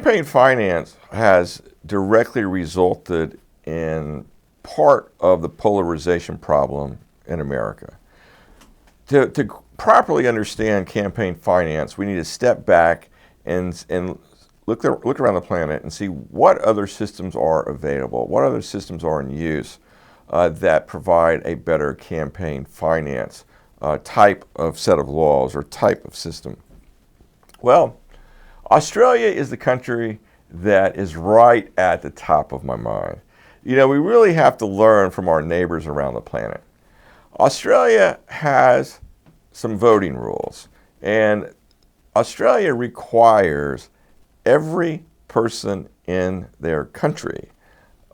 campaign finance has directly resulted in part of the polarization problem in America. To properly understand campaign finance, we need to step back and look around the planet and see what other systems are available, what other systems are in use that provide a better campaign finance type of set of laws or type of system. Well, Australia is the country that is right at the top of my mind. You know, we really have to learn from our neighbors around the planet. Australia has some voting rules, and Australia requires every person in their country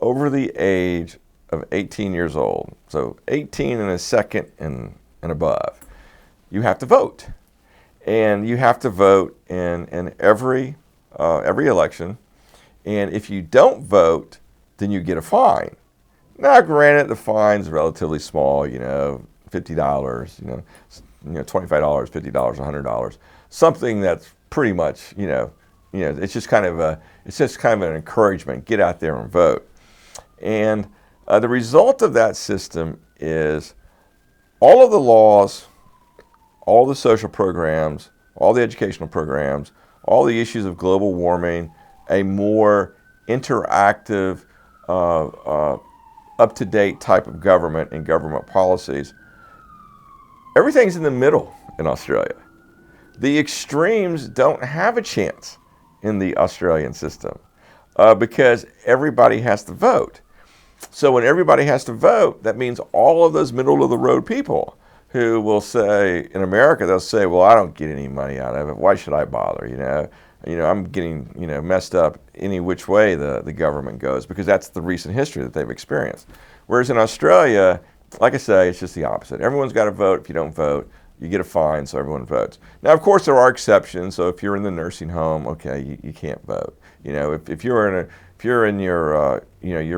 over the age of 18 years old, so 18 and a second and above, you have to vote. And you have to vote in every election, and if you don't vote, then you get a fine. Now, granted, the fine's relatively small, $50, $25, $50, $100, something that's pretty much, it's just kind of an encouragement. Get out there and vote. And the result of that system is all of the laws, all the social programs, all the educational programs, all the issues of global warming, a more interactive, up-to-date type of government and government policies. Everything's in the middle in Australia. The extremes don't have a chance in the Australian system because everybody has to vote. So when everybody has to vote, that means all of those middle-of-the-road people who will say, in America, they'll say, well, I don't get any money out of it. Why should I bother, I'm getting, messed up any which way the government goes, because that's the recent history that they've experienced. Whereas in Australia, like I say, it's just the opposite. Everyone's got to vote. If you don't vote, you get a fine, so everyone votes. Now, of course, there are exceptions. So if you're in the nursing home, okay, you can't vote. If you're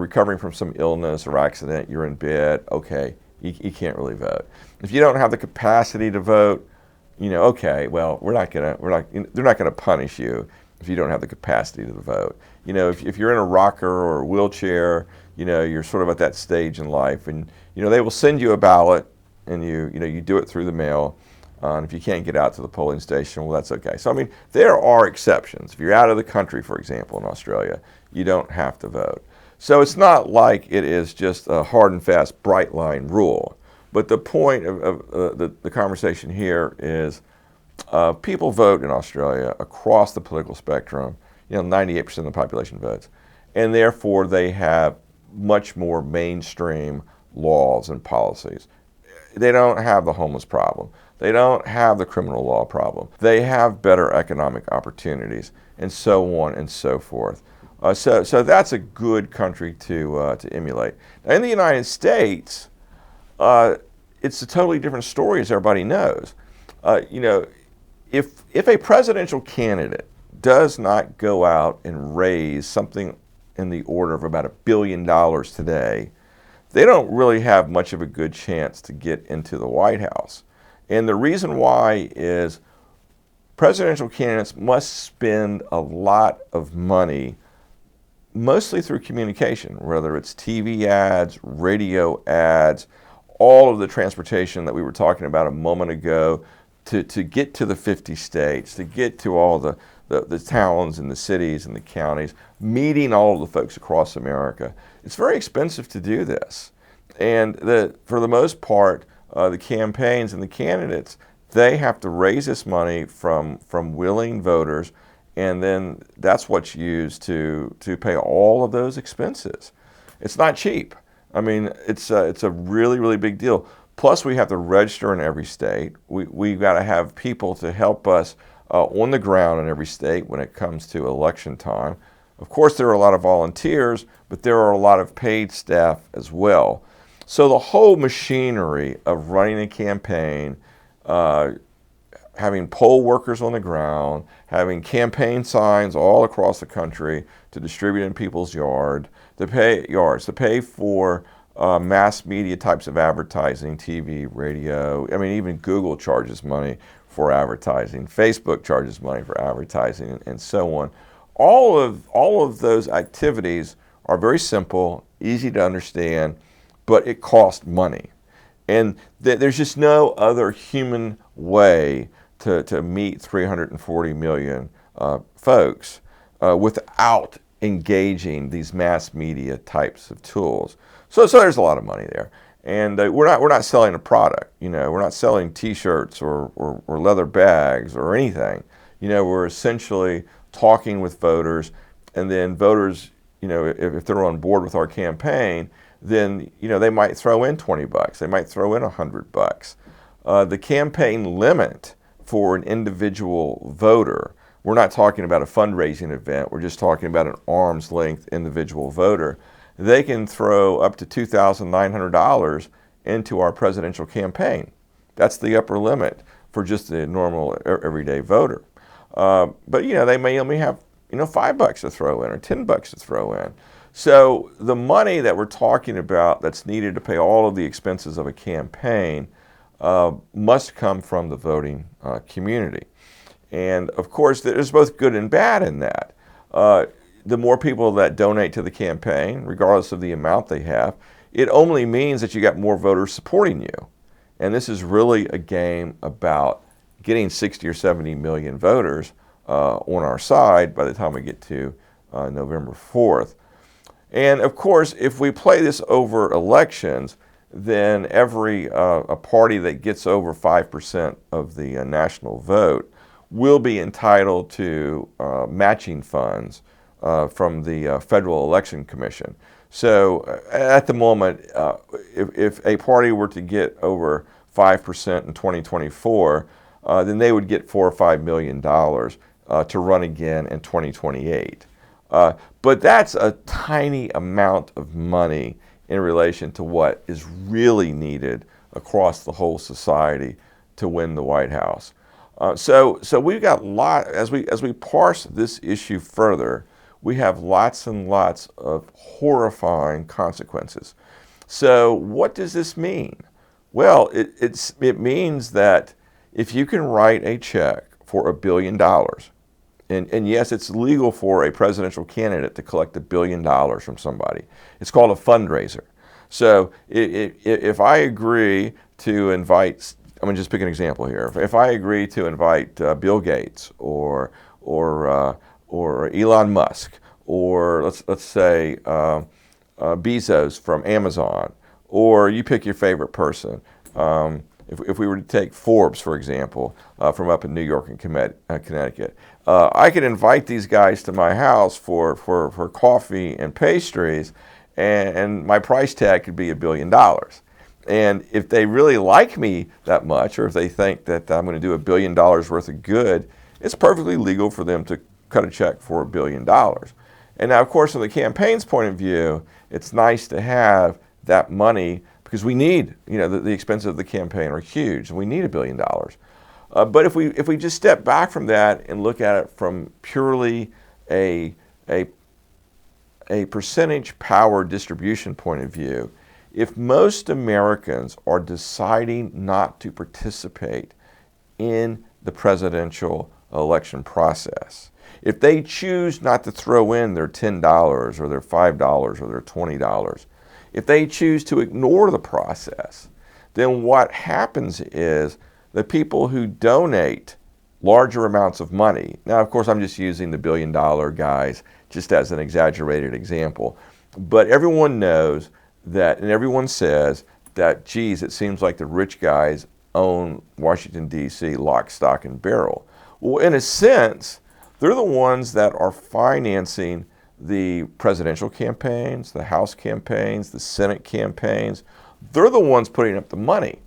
recovering from some illness or accident, you're in bed, okay, you can't really vote. If you don't have the capacity to vote, okay, well, they're not gonna punish you if you don't have the capacity to vote. If you're in a rocker or a wheelchair, you're sort of at that stage in life, and they will send you a ballot, and you do it through the mail. And if you can't get out to the polling station, well, that's okay. So, there are exceptions. If you're out of the country, for example, in Australia, you don't have to vote. So it's not like it is just a hard and fast, bright line rule. But the point of the conversation here is people vote in Australia across the political spectrum. 98% of the population votes. And therefore, they have much more mainstream laws and policies. They don't have the homeless problem. They don't have the criminal law problem. They have better economic opportunities, and so on and so forth. So that's a good country to emulate. Now, in the United States, it's a totally different story, as everybody knows. If a presidential candidate does not go out and raise something in the order of about $1 billion today, they don't really have much of a good chance to get into the White House. And the reason why is presidential candidates must spend a lot of money, mostly through communication, whether it's TV ads, radio ads, all of the transportation that we were talking about a moment ago to get to the 50 states, to get to all the towns and the cities and the counties, meeting all of the folks across America. It's very expensive to do this. And for the most part, the campaigns and the candidates, they have to raise this money from willing voters, and then that's what's used to pay all of those expenses. It's not cheap. It's a really, really big deal. Plus, we have to register in every state. We've got to have people to help us on the ground in every state when it comes to election time. Of course, there are a lot of volunteers, but there are a lot of paid staff as well. So the whole machinery of running a campaign, having poll workers on the ground, having campaign signs all across the country to distribute in people's yards, to pay for mass media types of advertising, TV, radio. Even Google charges money for advertising. Facebook charges money for advertising, and so on. all of those activities are very simple, easy to understand, but it costs money. And there's just no other human way to meet 340 million folks without engaging these mass media types of tools. So there's a lot of money there. And we're not selling a product. We're not selling T-shirts or leather bags or anything. We're essentially talking with voters, and then voters, if they're on board with our campaign, then they might throw in $20, they might throw in $100. The campaign limit for an individual voter, we're not talking about a fundraising event, we're just talking about an arm's length individual voter. They can throw up to $2,900 into our presidential campaign. That's the upper limit for just the normal everyday voter. But they may only have $5 to throw in or $10 to throw in. So the money that we're talking about that's needed to pay all of the expenses of a campaign must come from the voting community. And of course, there's both good and bad in that. The more people that donate to the campaign, regardless of the amount they have, it only means that you got more voters supporting you. And this is really a game about getting 60 or 70 million voters on our side by the time we get to November 4th. And of course, if we play this over elections, then every a party that gets over 5% of the national vote will be entitled to matching funds from the Federal Election Commission. So at the moment, if a party were to get over 5% in 2024, then they would get $4 or $5 million to run again in 2028. But that's a tiny amount of money in relation to what is really needed across the whole society to win the White House. So we've got as we parse this issue further, we have lots and lots of horrifying consequences. So what does this mean? Well, it means that if you can write a check for $1 billion, and yes, it's legal for a presidential candidate to collect $1 billion from somebody. It's called a fundraiser. So if I agree to invite, I'm going to just pick an example here. If I agree to invite Bill Gates or Elon Musk, or let's say Bezos from Amazon, or you pick your favorite person. If we were to take Forbes, for example, from up in New York and Connecticut, I could invite these guys to my house for coffee and pastries, and my price tag could be $1 billion. And if they really like me that much, or if they think that I'm going to do $1 billion worth of good, it's perfectly legal for them to cut a check for $1 billion. And now, of course, from the campaign's point of view, it's nice to have that money because we need, the expenses of the campaign are huge, and we need $1 billion. But if we just step back from that and look at it from purely a percentage power distribution point of view, if most Americans are deciding not to participate in the presidential election process, if they choose not to throw in their $10 or their $5 or their $20, if they choose to ignore the process, then what happens is the people who donate larger amounts of money, now of course I'm just using the $1 billion guys just as an exaggerated example, but everyone knows that, and everyone says that, geez, it seems like the rich guys own Washington, D.C. lock, stock, and barrel. Well, in a sense, they're the ones that are financing the presidential campaigns, the House campaigns, the Senate campaigns. They're the ones putting up the money.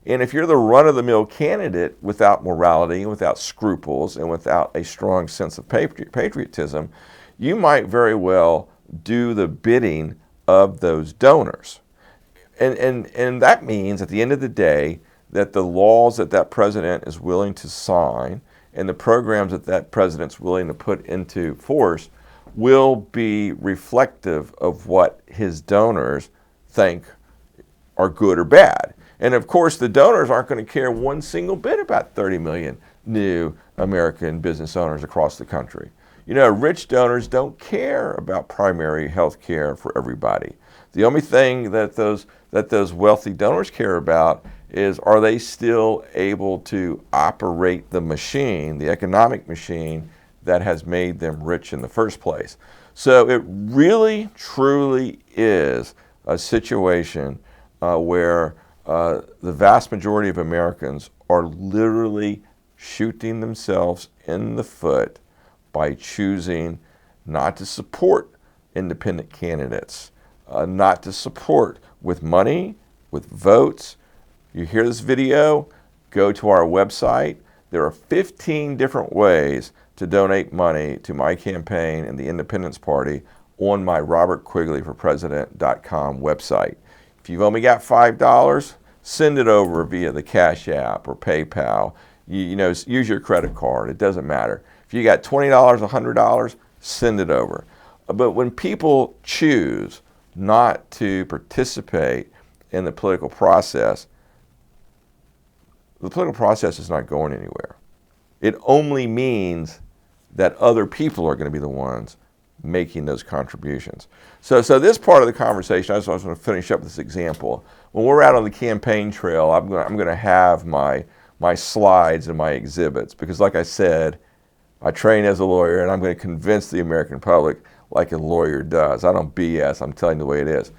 And if you're the run-of-the-mill candidate without morality, without scruples, and without a strong sense of patriotism, you might very well do the bidding of those donors. And that means at the end of the day that the laws that president is willing to sign and the programs that president's willing to put into force will be reflective of what his donors think are good or bad. And of course, the donors aren't going to care one single bit about 30 million new American business owners across the country. Rich donors don't care about primary health care for everybody. The only thing that those wealthy donors care about is, are they still able to operate the machine, the economic machine that has made them rich in the first place. So it really, truly is a situation where the vast majority of Americans are literally shooting themselves in the foot by choosing not to support independent candidates, not to support with money, with votes. You hear this video, go to our website. There are 15 different ways to donate money to my campaign and the Independence Party on my robertquigleyforpresident.com website. If you've only got $5, send it over via the Cash App or PayPal. Use your credit card. It doesn't matter. If you got $20, $100, send it over. But when people choose not to participate in the political process is not going anywhere. It only means that other people are going to be the ones making those contributions. So this part of the conversation, I just want to finish up this example. When we're out on the campaign trail, I'm going to have my slides and my exhibits, because like I said, I train as a lawyer, and I'm going to convince the American public like a lawyer does. I don't BS. I'm telling you the way it is.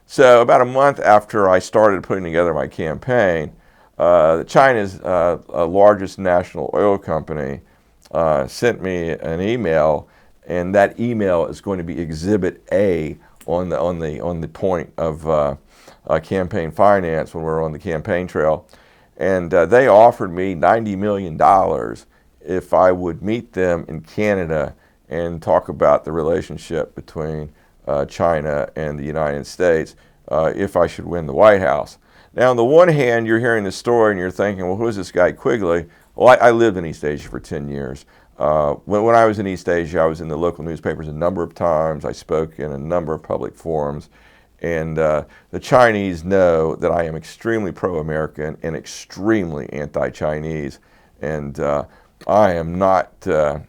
So about a month after I started putting together my campaign, China's largest national oil company sent me an email, and that email is going to be Exhibit A on the point of campaign finance when we're on the campaign trail. And they offered me $90 million if I would meet them in Canada and talk about the relationship between China and the United States if I should win the White House. Now, on the one hand, you're hearing this story and you're thinking, well, who's this guy Quigley? Well, I lived in East Asia for 10 years. When I was in East Asia, I was in the local newspapers a number of times. I spoke in a number of public forums. And the Chinese know that I am extremely pro-American and extremely anti-Chinese. And I am not, if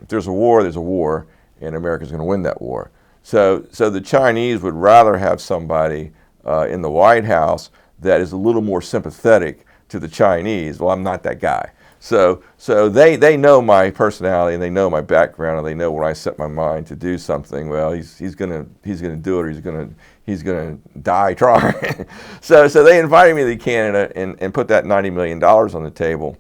there's a war, there's a war, and America's going to win that war. So the Chinese would rather have somebody in the White House that is a little more sympathetic to the Chinese. Well, I'm not that guy. So they know my personality, and they know my background, and they know when I set my mind to do something, well, he's gonna do it, or he's gonna die trying. so they invited me to Canada and put that $90 million on the table,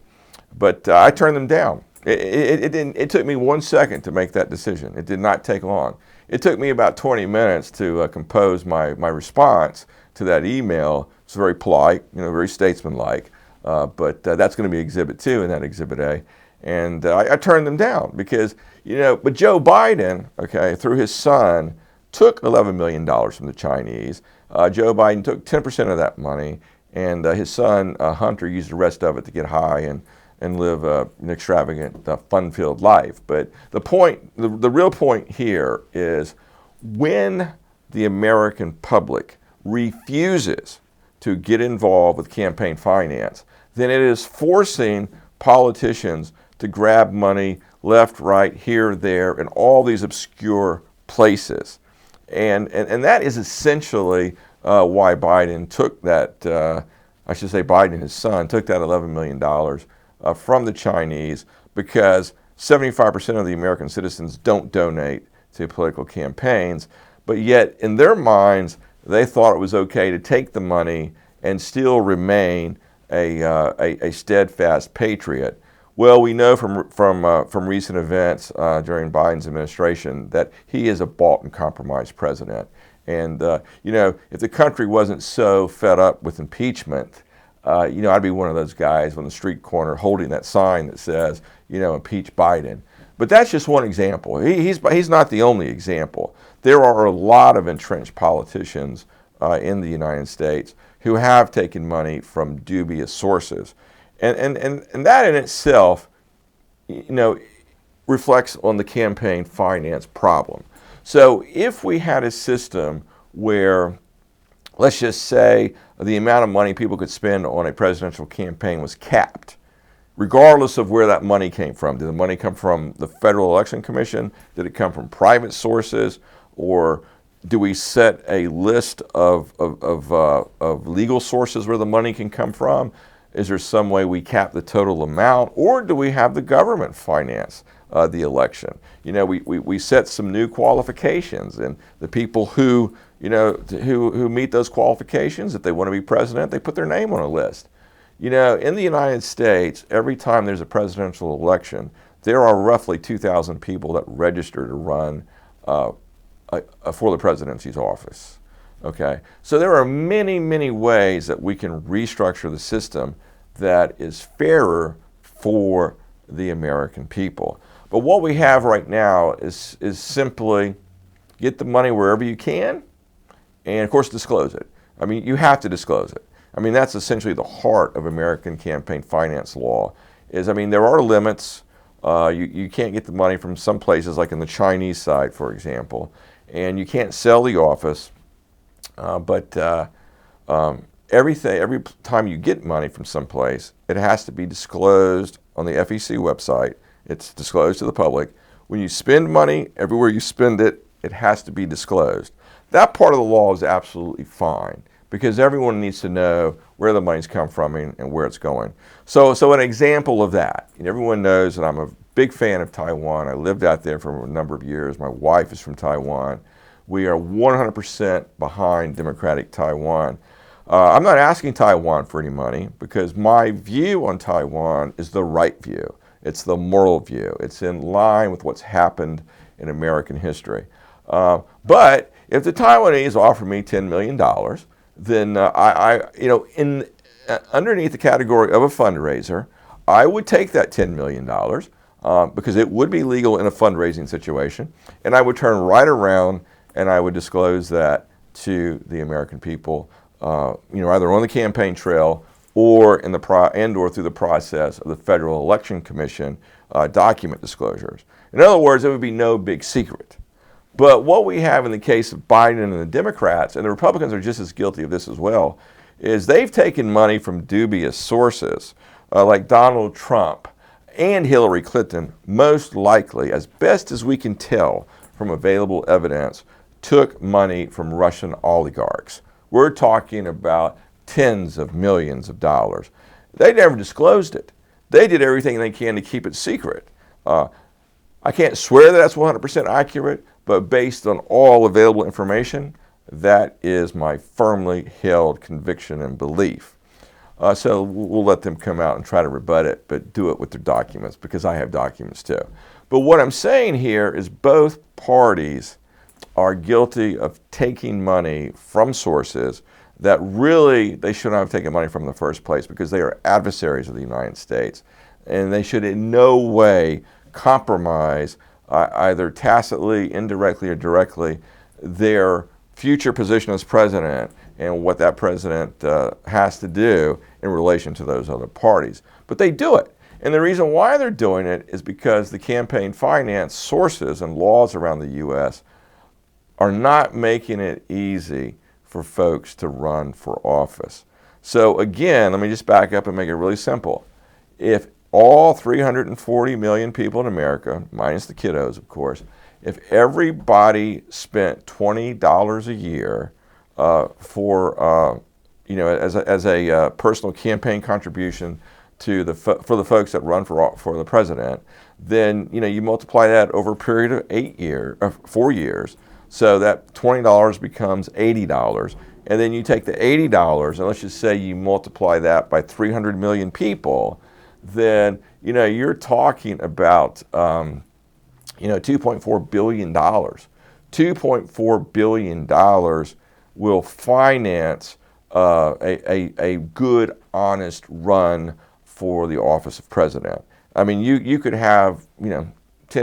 but I turned them down. It took me 1 second to make that decision. It did not take long. It took me about 20 minutes to compose my response to that email. It's very polite, very statesmanlike. But that's going to be Exhibit 2 in that Exhibit A. And I turned them down because, but Joe Biden, through his son, took $11 million from the Chinese. Joe Biden took 10% of that money, and his son, Hunter, used the rest of it to get high and live an extravagant, fun-filled life. But the real point here is, when the American public refuses to get involved with campaign finance, then it is forcing politicians to grab money left, right, here, there, and all these obscure places. And that is essentially why Biden took that, Biden and his son took that $11 million from the Chinese, because 75% of the American citizens don't donate to political campaigns, but yet in their minds, they thought it was okay to take the money and still remain a steadfast patriot. Well, we know from recent events during Biden's administration that he is a bought and compromised president. And if the country wasn't so fed up with impeachment, I'd be one of those guys on the street corner holding that sign that says, impeach Biden. But that's just one example. He's not the only example. There are a lot of entrenched politicians in the United States who have taken money from dubious sources. And that in itself, reflects on the campaign finance problem. So if we had a system where, let's just say, the amount of money people could spend on a presidential campaign was capped, regardless of where that money came from. Did the money come from the Federal Election Commission? Did it come from private sources? Or do we set a list of legal sources where the money can come from? Is there some way we cap the total amount? Or do we have the government finance the election? We set some new qualifications, and the people who meet those qualifications, if they want to be president, they put their name on a list. In the United States, every time there's a presidential election, there are roughly 2,000 people that register to run for the presidency's office. Okay, so there are many, many ways that we can restructure the system that is fairer for the American people. But what we have right now is simply get the money wherever you can, and of course disclose it. I mean, you have to disclose it. I mean, that's essentially the heart of American campaign finance law. There are limits. You can't get the money from some places, like in the Chinese side, for example, and you can't sell the office. But every time you get money from someplace, it has to be disclosed on the FEC website. It's disclosed to the public. When you spend money, everywhere you spend it, it has to be disclosed. That part of the law is absolutely fine, because everyone needs to know where the money's come from and where it's going. So an example of that, everyone knows that I'm a big fan of Taiwan. I lived out there for a number of years. My wife is from Taiwan. We are 100% behind democratic Taiwan. I'm not asking Taiwan for any money, because my view on Taiwan is the right view. It's the moral view. It's in line with what's happened in American history. But if the Taiwanese offer me $10 million, then underneath the category of a fundraiser, I would take that $10 million because it would be legal in a fundraising situation, and I would turn right around and I would disclose that to the American people, either on the campaign trail or or through the process of the Federal Election Commission document disclosures. In other words, it would be no big secret. But what we have in the case of Biden and the Democrats, and the Republicans are just as guilty of this as well, is they've taken money from dubious sources like Donald Trump and Hillary Clinton, most likely, as best as we can tell from available evidence, took money from Russian oligarchs. We're talking about tens of millions of dollars. They never disclosed it. They did everything they can to keep it secret. I can't swear that that's 100% accurate, but based on all available information, that is my firmly held conviction and belief. So we'll let them come out and try to rebut it, but do it with their documents, because I have documents too. But what I'm saying here is both parties are guilty of taking money from sources that really they should not have taken money from in the first place, because they are adversaries of the United States. And they should in no way compromise, either tacitly, indirectly, or directly, their future position as president and what that president has to do in relation to those other parties. But they do it. And the reason why they're doing it is because the campaign finance sources and laws around the U.S. are not making it easy for folks to run for office. So again, let me just back up and make it really simple. If all 340 million people in America, minus the kiddos, of course, if everybody spent $20 a year for as a personal campaign contribution to for the folks that run for the president, then you multiply that over a period of 4 years, so that $20 becomes $80, and then you take the $80 and let's just say you multiply that by 300 million people, then you're talking about $2.4 billion. $2.4 billion will finance a good, honest run for the office of president. I mean, you could have 10,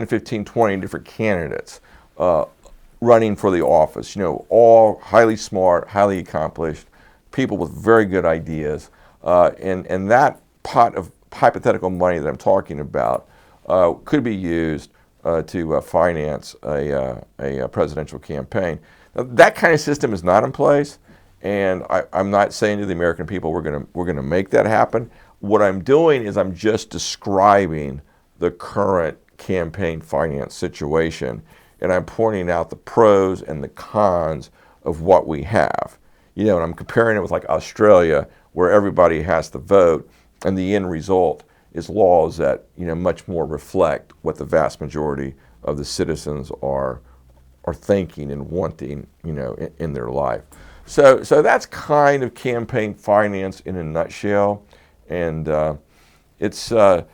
15, 20 different candidates running for the office, all highly smart, highly accomplished, people with very good ideas. And that pot of hypothetical money that I'm talking about could be used to finance a presidential campaign. Now, that kind of system is not in place, and I'm not saying to the American people we're going to make that happen. what I'm doing is I'm just describing the current campaign finance situation, and I'm pointing out the pros and the cons of what we have. And I'm comparing it with like Australia, where everybody has to vote, and the end result is laws that much more reflect what the vast majority of the citizens are thinking and wanting in their life. So that's kind of campaign finance in a nutshell, and it's I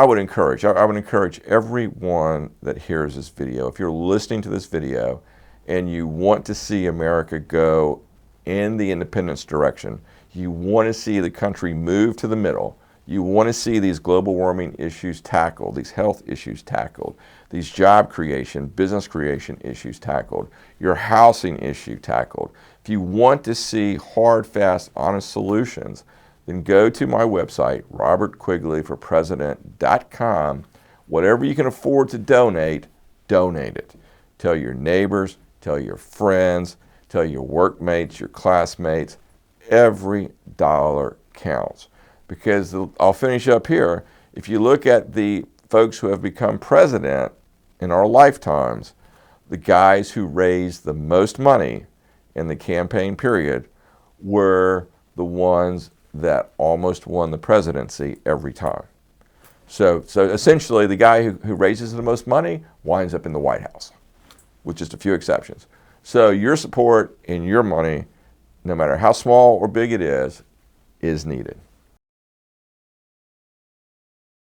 would encourage everyone that hears this video, if you're listening to this video and you want to see America go in the independence direction, you want to see the country move to the middle, you want to see these global warming issues tackled, these health issues tackled, these job creation, business creation issues tackled, your housing issue tackled. If you want to see hard, fast, honest solutions, then go to my website, robertquigleyforpresident.com. Whatever you can afford to donate, donate it. Tell your neighbors, tell your friends, tell your workmates, your classmates. Every dollar counts. Because I'll finish up here. If you look at the folks who have become president in our lifetimes, the guys who raised the most money in the campaign period were the ones that almost won the presidency every time. So essentially, the guy who raises the most money winds up in the White House, with just a few exceptions. So your support and your money, no matter how small or big it is needed.